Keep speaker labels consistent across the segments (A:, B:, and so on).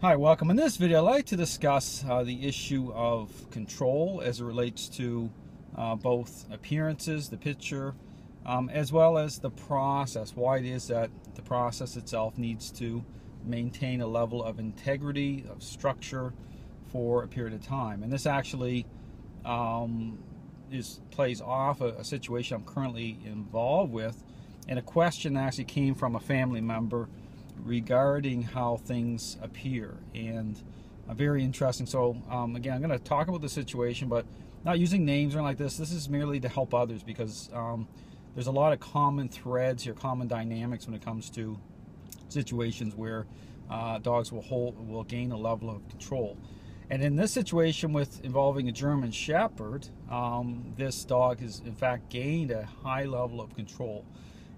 A: Hi, welcome. In this video, I'd like to discuss the issue of control as it relates to both appearances, the picture, as well as the process. Why it is that the process itself needs to maintain a level of integrity, of structure for a period of time. And this actually plays off a situation I'm currently involved with, and a question actually came from a family member regarding how things appear, and very interesting. So again, I'm going to talk about the situation, but not using names or anything like this. This is merely to help others, because there's a lot of common threads here, common dynamics when it comes to situations where dogs will gain a level of control. And in this situation involving a German Shepherd, this dog has in fact gained a high level of control.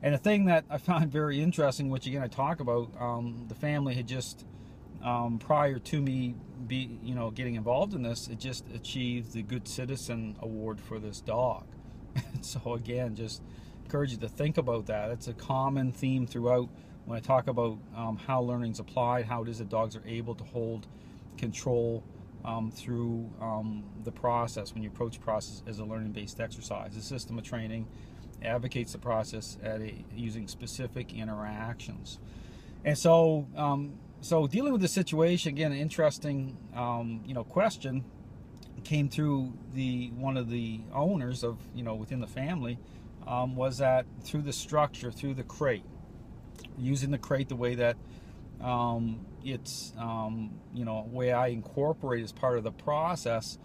A: And the thing that I found very interesting, which again I talk about, the family had just, prior to me getting involved in this, it just achieved the Good Citizen Award for this dog. So again, just encourage you to think about that. It's a common theme throughout when I talk about how learning's applied, how it is that dogs are able to hold control through the process. When you approach process as a learning-based exercise, the system of training advocates the process using specific interactions. And so so dealing with the situation, again, an interesting question came through one of the owners of within the family, was that through the structure, through the crate, using the crate the way that it's way I incorporate as part of the process,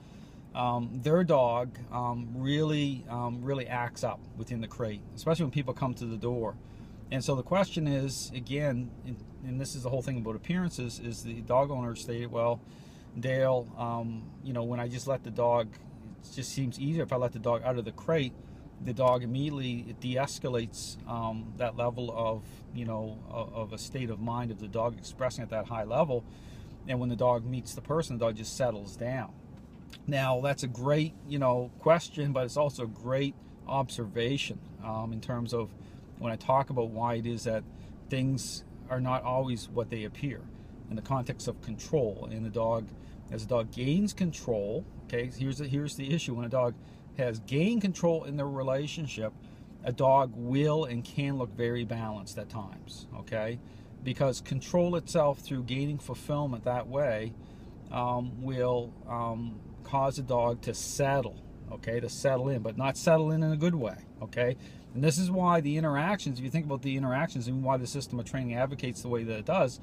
A: their dog really acts up within the crate, especially when people come to the door. And so the question is, again, and this is the whole thing about appearances, is the dog owner stated, well, Dale, when I just let the dog, it just seems easier if I let the dog out of the crate. The dog immediately de-escalates that level of a state of mind of the dog expressing at that high level, and when the dog meets the person, the dog just settles down. Now, that's a great question, but it's also a great observation in terms of when I talk about why it is that things are not always what they appear in the context of control. And as a dog gains control, okay, here's the issue. When a dog has gained control in their relationship, a dog will and can look very balanced at times, okay? Because control itself, through gaining fulfillment that way, will cause a dog to settle, okay, to settle in, but not settle in a good way, okay? And this is why the interactions, if you think about the interactions and why the system of training advocates the way that it does,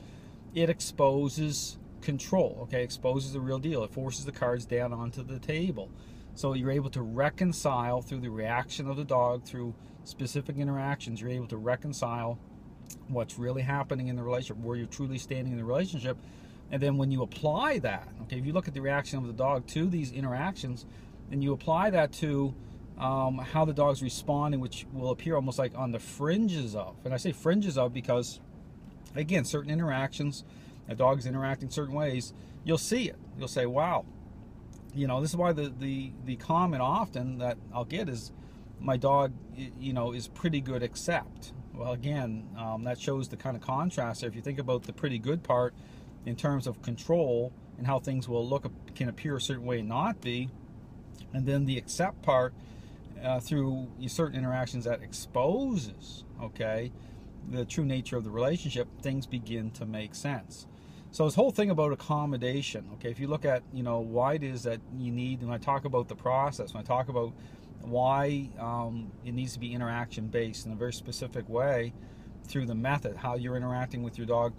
A: it exposes control, okay, exposes the real deal. It forces the cards down onto the table. So you're able to reconcile through the reaction of the dog, through specific interactions, you're able to reconcile what's really happening in the relationship, where you're truly standing in the relationship. And then when you apply that, okay, if you look at the reaction of the dog to these interactions, and you apply that to how the dog's responding, which will appear almost like on the fringes of, and I say fringes of because, again, certain interactions, a dog's interacting certain ways, you'll see it. You'll say, wow, this is why the comment often that I'll get is, my dog, is pretty good except. Well, again, that shows the kind of contrast there. If you think about the pretty good part in terms of control and how things can appear a certain way and not be, and then the accept part through certain interactions that exposes, okay, the true nature of the relationship, things begin to make sense. So this whole thing about accommodation, okay, if you look at why it is that you need, when I talk about the process, when I talk about why it needs to be interaction based in a very specific way through the method, how you're interacting with your dog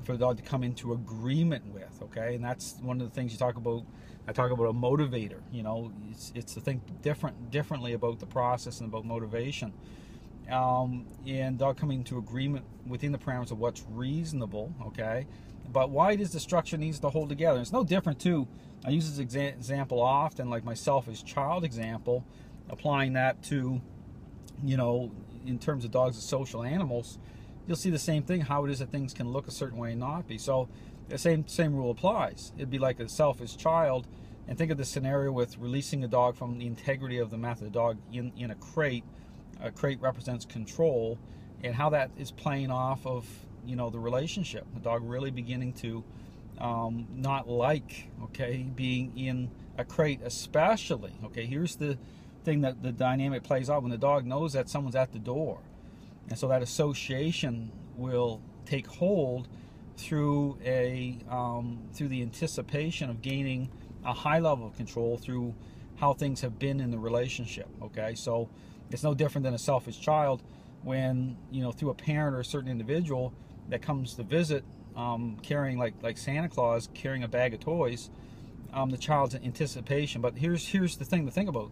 A: for the dog to come into agreement with, okay? And that's one of the things you talk about. I talk about a motivator. It's to think differently about the process and about motivation, and dog coming to agreement within the parameters of what's reasonable, okay? But why does the structure needs to hold together? It's no different too. I use this example often, like my selfish child example, applying that to, in terms of dogs as social animals. You'll see the same thing, how it is that things can look a certain way and not be. So the same rule applies. It'd be like a selfish child, and think of the scenario with releasing a dog from the integrity of the method. A dog in a crate represents control, and how that is playing off of the relationship. The dog really beginning to not like, okay, being in a crate, especially. Okay, here's the thing that the dynamic plays out when the dog knows that someone's at the door, and so that association will take hold through through the anticipation of gaining a high level of control through how things have been in the relationship. Okay, so it's no different than a selfish child when, you know, through a parent or a certain individual that comes to visit, carrying like Santa Claus carrying a bag of toys, the child's anticipation. But here's the thing to think about: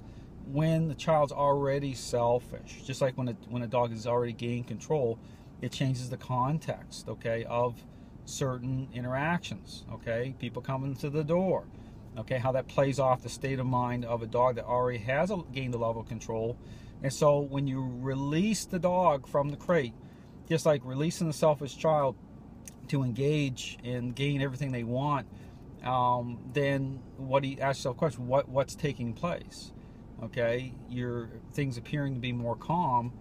A: when the child's already selfish, just like when a dog has already gained control, it changes the context, okay, of certain interactions. Okay, people coming to the door, okay, how that plays off the state of mind of a dog that already has gained a level of control. And so when you release the dog from the crate, just like releasing the selfish child to engage and gain everything they want, then ask yourself the question: what's taking place? Okay, your things appearing to be more calm,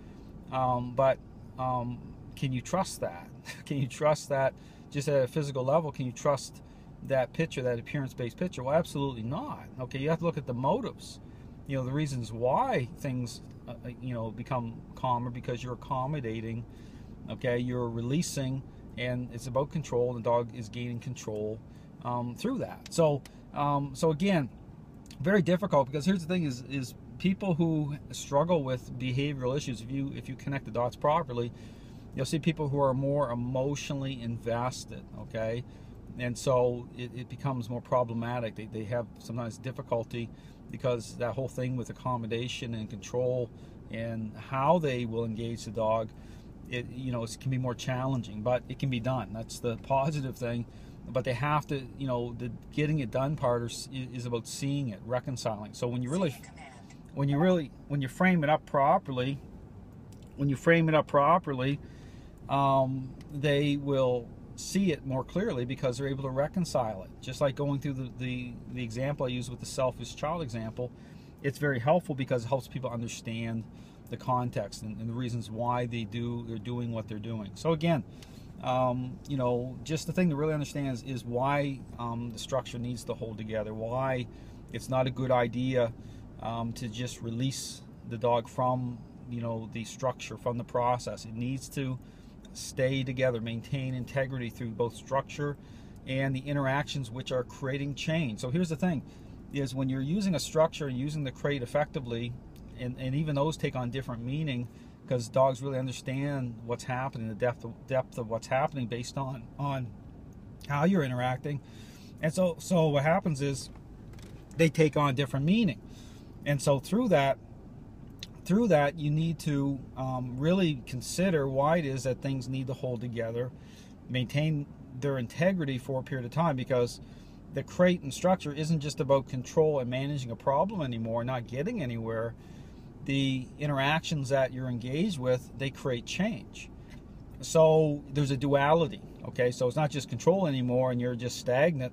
A: but can you trust that? Can you trust that just at a physical level? Can you trust that picture, that appearance-based picture? Well, absolutely not. Okay, you have to look at the motives. You know, the reasons why things, become calmer, because you're accommodating. Okay, you're releasing, and it's about control. And the dog is gaining control through that. So again, very difficult, because here's the thing: is people who struggle with behavioral issues, if you connect the dots properly, you'll see people who are more emotionally invested. Okay, and so it becomes more problematic. They have sometimes difficulty, because that whole thing with accommodation and control and how they will engage the dog, it can be more challenging, but it can be done. That's the positive thing. But they have to, the getting it done part is about seeing it, reconciling. So when you frame it up properly, they will see it more clearly, because they're able to reconcile it. Just like going through the example I used with the selfish child example, it's very helpful because it helps people understand the context and the reasons why they're doing what they're doing. So again, just the thing to really understand is why the structure needs to hold together, why it's not a good idea to just release the dog from the structure, from the process. It needs to stay together, maintain integrity through both structure and the interactions which are creating change. So here's the thing, is when you're using a structure and using the crate effectively, and even those take on different meaning, because dogs really understand what's happening, the depth of what's happening based on how you're interacting. And so what happens is they take on different meaning. And so through that you need to really consider why it is that things need to hold together, maintain their integrity for a period of time, because the crate and structure isn't just about control and managing a problem anymore, not getting anywhere. The interactions that you're engaged with, they create change. So there's a duality, okay? So it's not just control anymore and you're just stagnant.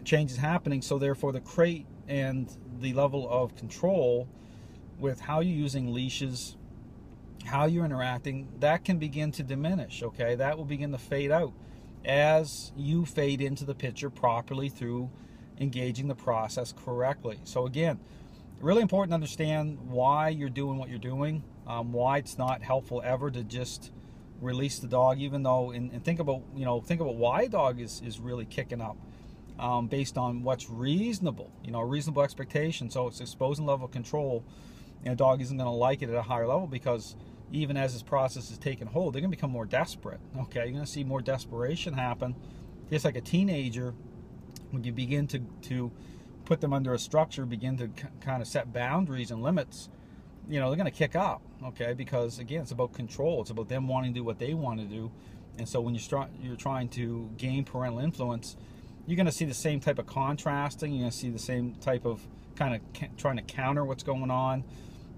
A: Change is happening, so therefore the crate and the level of control with how you're using leashes, how you're interacting, that can begin to diminish, okay? That will begin to fade out as you fade into the picture properly through engaging the process correctly. So again, really important to understand why you're doing what you're doing, why it's not helpful ever to just release the dog, even though, and think about why a dog is really kicking up, based on what's reasonable, reasonable expectation. So it's exposing level of control, and a dog isn't going to like it at a higher level, because even as this process is taking hold, they're going to become more desperate. Okay, you're going to see more desperation happen, just like a teenager. When you begin to put them under a structure, begin to kind of set boundaries and limits, they're going to kick up, okay? Because again, it's about control. It's about them wanting to do what they want to do. And so when you're trying to gain parental influence, you're going to see the same type of contrasting. You're going to see the same type of kind of trying to counter what's going on,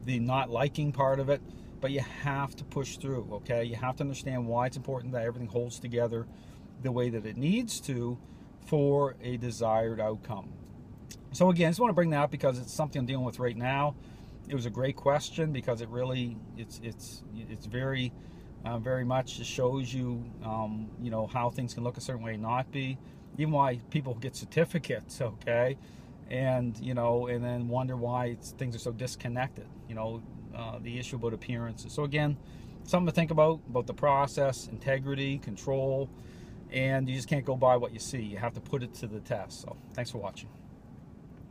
A: the not liking part of it. But you have to push through, okay? You have to understand why it's important that everything holds together the way that it needs to for a desired outcome. So again, I just want to bring that up because it's something I'm dealing with right now. It was a great question, because it really it's very very much just shows you, you know, how things can look a certain way and not be. Even why people get certificates, okay, and you know, and then wonder why things are so disconnected. You know, the issue about appearances. So again, something to think about the process, integrity, control, and you just can't go by what you see. You have to put it to the test. So thanks for watching.